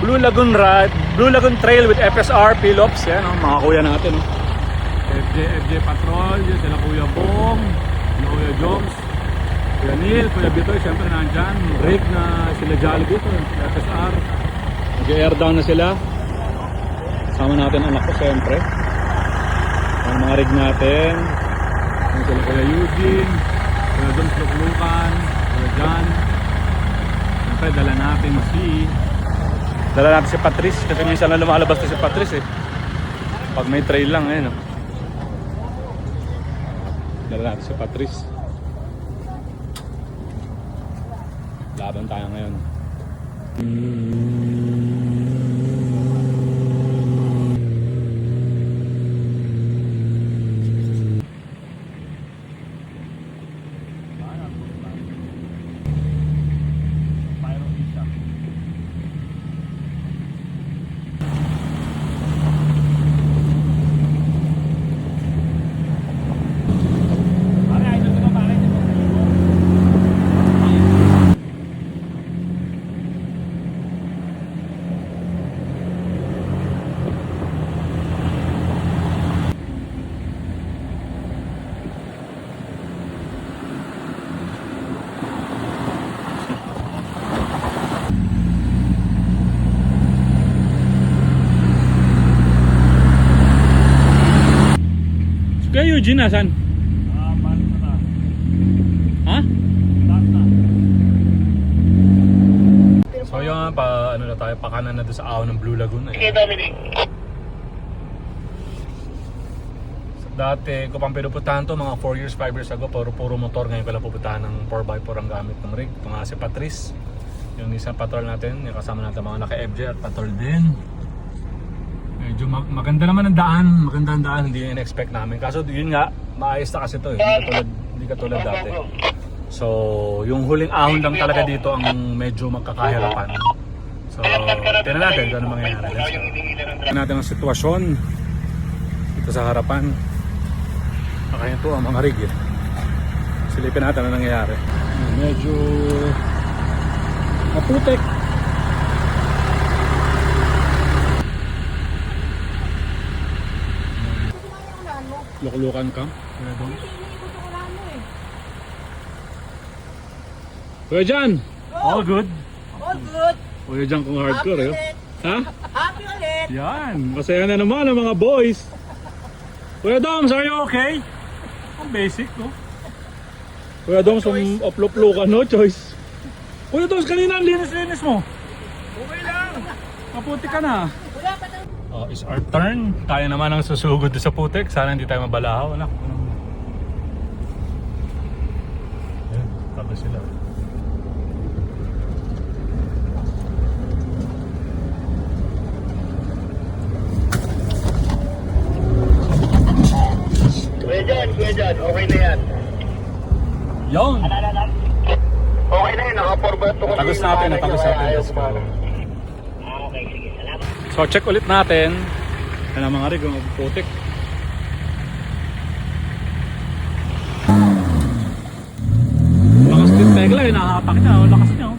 Blue Lagoon Trail with FSR Phillips. Yan, mga kuya natin. FJ Patrol, yun sila Kuya Bong, Kuya Joms, Kuya Neil, Kuya Bitoy, syempre nandyan. Rig na sila Jollibee, FSR. Nag-air down na sila. Sama natin anak ko syempre. Ang mga rig natin. Yung sila Kuya Eugene, Kuya Joms Luklukan, Kuya John. Siyempre dala natin si Patrice kasi minsan na lumalabas na si Patrice eh. Pag may trail lang ayun oh. Dala natin si Patrice. Laban tayo ngayon. Kaya Eugene nasan? Ha? So yun pa ano na tayo pakanan na doon sa ahon ng Blue Lagoon. Okay, Dominic. Dati ko pang pinupuntahan to mga 4 years, 5 years ago, puro motor. Ngayon ko lang pupuntahan ng 4x4 ang gamit ng rig. Ito nga si Patrice, yung isang patrol natin, yung kasama natin mga naka-FJ at patrol din. Medyo maganda naman ang daan, hindi yung in-expect namin. Kaso yun nga, maayos na kasi ito eh, hindi katulad dati. So, yung huling ahon lang talaga dito ang medyo magkakahirapan. So, tingnan natin kung ano mangyayari. Tingnan natin ang sitwasyon dito sa harapan. Kaya ito ang mga rig eh. Silipin natin ang nangyayari. Medyo maputik. Luklukan ka? Kuya Jan! All good? All good! Kuya Jan kung hardcore eh. Ha? Happy ulit! Yan! Masaya na naman ang mga boys! Kuya Doms, are you okay? Ang basic no? Kuya Doms, upluplukan, no choice. Kuya Doms, kanina ang linis-linis mo. Okay lang! Maputi ka na. Wala pa na. Oh, it's our turn. Tayo naman ang susugod sa putik. Sana hindi tayo mabalahaw. Anak. Ayan, tapos sila. Kuya John, okay na yan. Yon! Okay na yan, naka-forward to. Natagos natin. Let's go. Okay, sige, salamat. So check ulit natin. Yan ang mga rig, ang putik. Lakas din pegla eh, nakahapak niya. Lakas niya oh.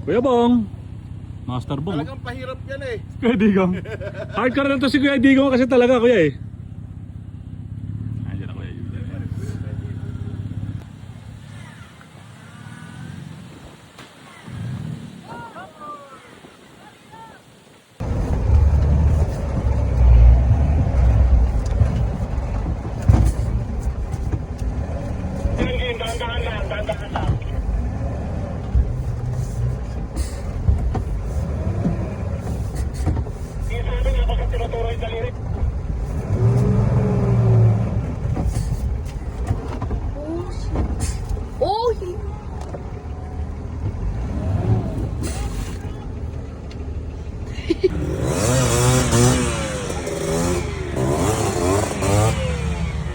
Kuya Bong. Master Bong. Talagang pahirap yan eh. Kuya Digong. Hardcore na to si Kuya Digong kasi talaga kuya eh. Andiyan na Kuya Digong. Dahan-dahan lang. Sabi nga kasi tinuturo yung daliri. Oh, shit!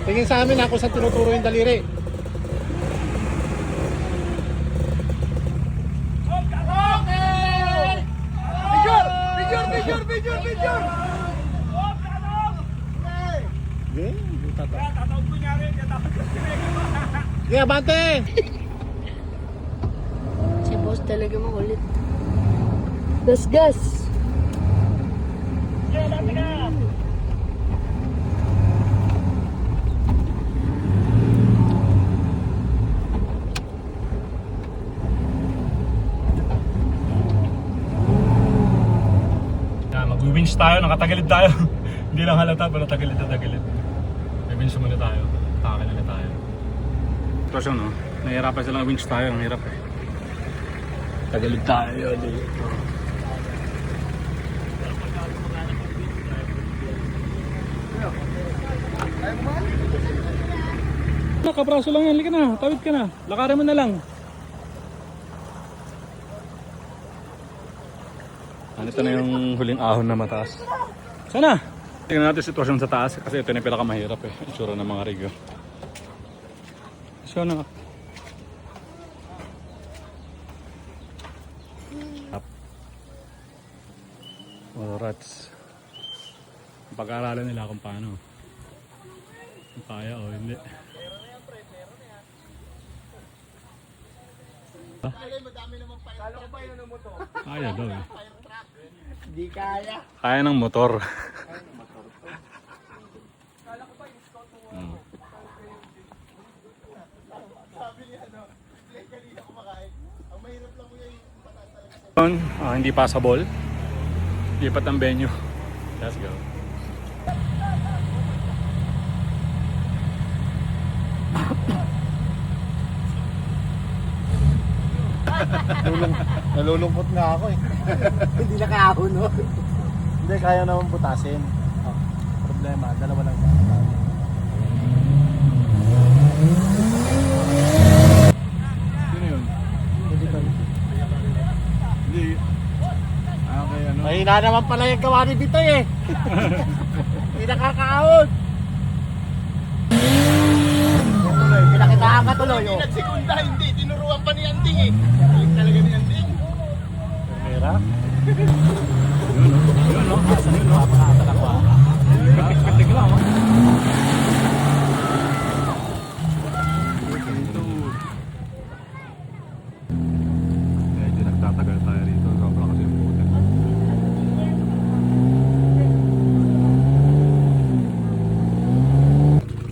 Tingin sa amin ako sa tinuturo yung daliri. Picture! Kaya bante! talaga makulit. Gas, gas! Yan, mag-winch tayo, nakatagilid tayo. Hindi lang halata, pero tagilid na tagilid. May winch muna tayo. Takin ulit tayo. Tapos yun, no? Nahihirapan silang winch tayo. Ang hirap eh. Tagilid tayo dito. Kabraso lang yan, halika na, tawid ka na. Lakarin mo na lang. Ito na yung huling ahon na mataas. Sana! Tingnan natin sitwasyon sa taas kasi ito na yung pinakamahirap eh. Itsura ng mga rigyo. So na. Up. Mga rats. Pag-aaralan nila kung paano. Kung kaya o hindi. Kaya daw eh. Hindi kaya. Kaya ng motor. Hindi passable. Lipat ang venue. Let's go. Nalulungkot nga ako eh. Hindi nakahon, no? Hindi, kaya naman putasin. Problema, dalawa lang. Sino yun? Hindi. Okay, ano? Mahina naman pala yung gawa ni Bitoy eh. Hindi nakakaahon. Tuloy, pinakitaan ka tuloy, oh. Nagsikunda, hindi. Tinuruan pa ni Anding eh. Galing talaga ni Anding. Pera? Yun no? Asan yun no? Katik lang oh. Medyo nagtatagal tayo rito. Sobra kasi yung putin.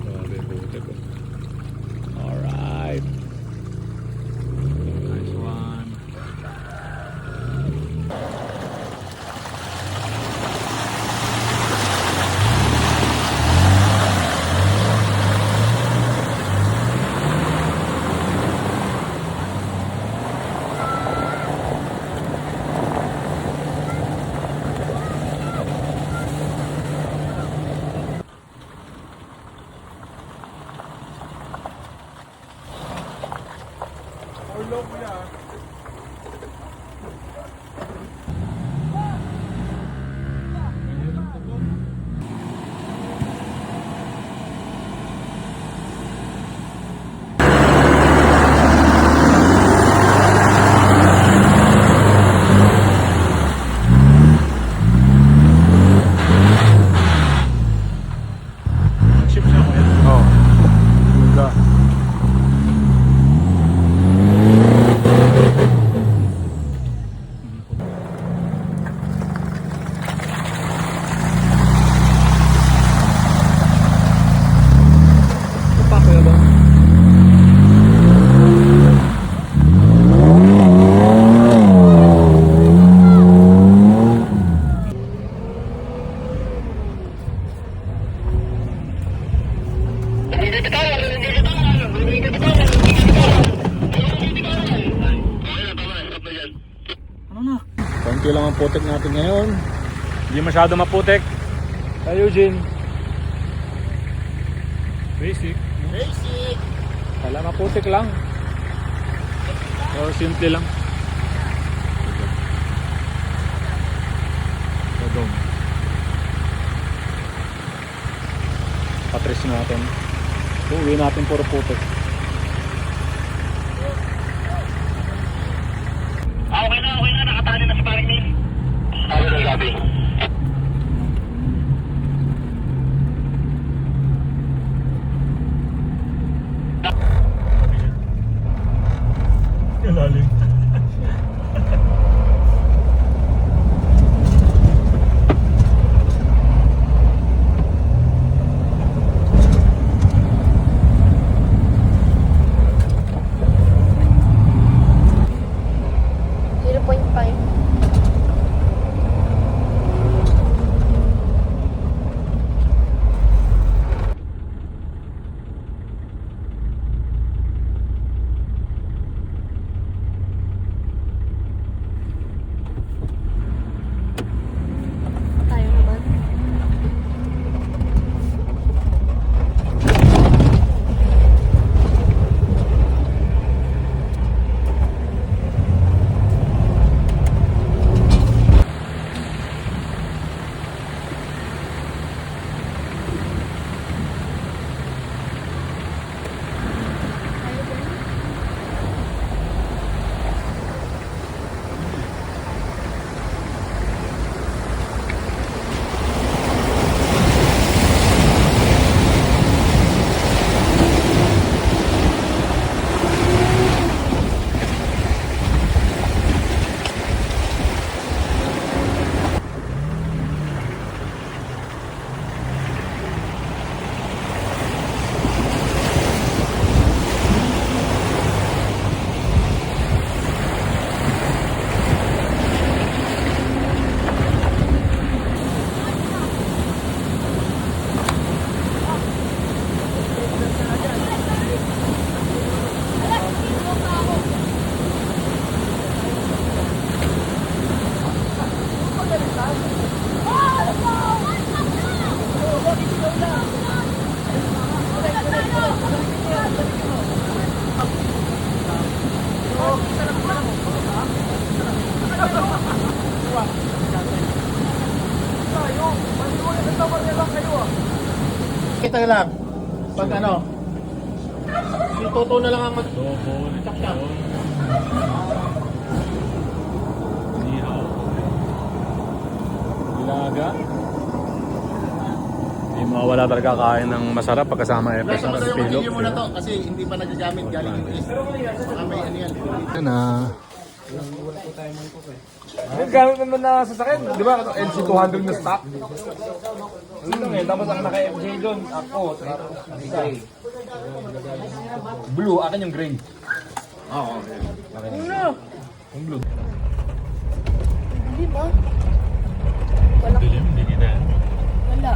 Grabe yung putin ko. Alright. Nice one. Ship siya ko yan. Oo. Ganda. Pa kuya ba? Ano na? Konti lang ang putik natin ngayon. Hindi masyado maputik. Kay Eugene. Basic. Basic. Wala maputik lang. Or simple lang. Dodong. Patris natin. Uwi natin puro putik. Okay na. Nakatali na sa paring name. Sabi na sabi. Lalim. kita lang. Pag ano, si Toto na lang ang mag... Double. Chak-chak. Nihaw. Ilaga. Hindi mawala talaga kain ng masarap pagkasama Lasa mo sa tayo pilok. mag muna to kasi hindi pa nagagamit galing US. Baka may ano yan. Yan na. Yung gamit naman na sasakyan, di ba? LC200 na stock. Ano ngayon, tapos ang naka-FJ doon, ako, gray. Blue, akin yung gray. Oo. Yung blue. Hindi ba? Dilim, hindi kita. Wala.